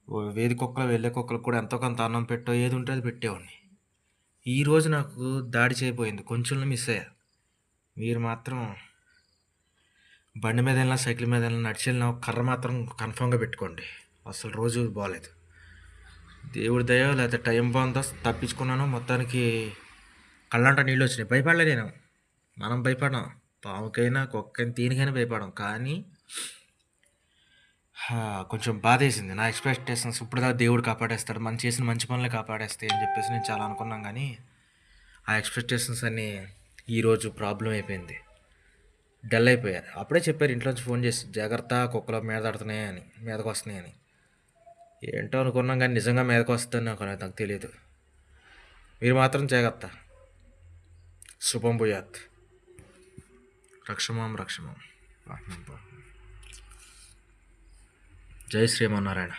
వేది కుక్కలు, వెళ్ళే కుక్కలకు కూడా ఎంతో కొంత అన్నం పెట్టో ఏది ఉంటే అది పెట్టేవాడిని. ఈరోజు నాకు దాడి చేయబోయింది. కొంచెంలో మిస్ అయ్యా. మీరు మాత్రం బండి మీద వెళ్ళినా, సైకిల్ మీద వెళ్ళినా, నడిచి వెళ్ళినా ఒక కర్ర మాత్రం కన్ఫామ్‌గా పెట్టుకోండి. అసలు రోజు బాలేదు. దేవుడి దయ లేకపోతే టైం బాగుందో తప్పించుకున్నాను. మొత్తానికి కళ్ళంట నీళ్ళొచ్చినాయి. భయపడలే నేను. మనం భయపడం. పాముకైనా, కుక్కైనా, దేనికైనా భయపడం. కానీ కొంచెం బాధేసింది. నా ఎక్స్‌పెక్టేషన్స్ ఇప్పటిదాకా దేవుడు కాపాడేస్తాడు. మనం చేసిన మంచి పనులే కాపాడేస్తాయి అని చెప్పేసి నేను చాలా అనుకున్నాను గానీ, ఆ ఎక్స్‌పెక్టేషన్స్ అన్నీ ఈరోజు ప్రాబ్లమ్ అయిపోయింది. డల్ అయిపోయా. అప్పుడే చెప్పారు ఇంట్లోంచి ఫోన్ చేసి, "జాగ్రత్త కుక్కలు మీదెడుతున్నాయి" అని, మీదకొస్తున్నాయని. ఏంటో అనుకున్నాం గానీ నిజంగా మీదకొస్తదని నాకు తెలీదు. మీరు మాత్రం జాగ్రత్త. శుభం భూయాత్. రక్షమాం రక్షమాం. జై శ్రీమన్నారాయణ.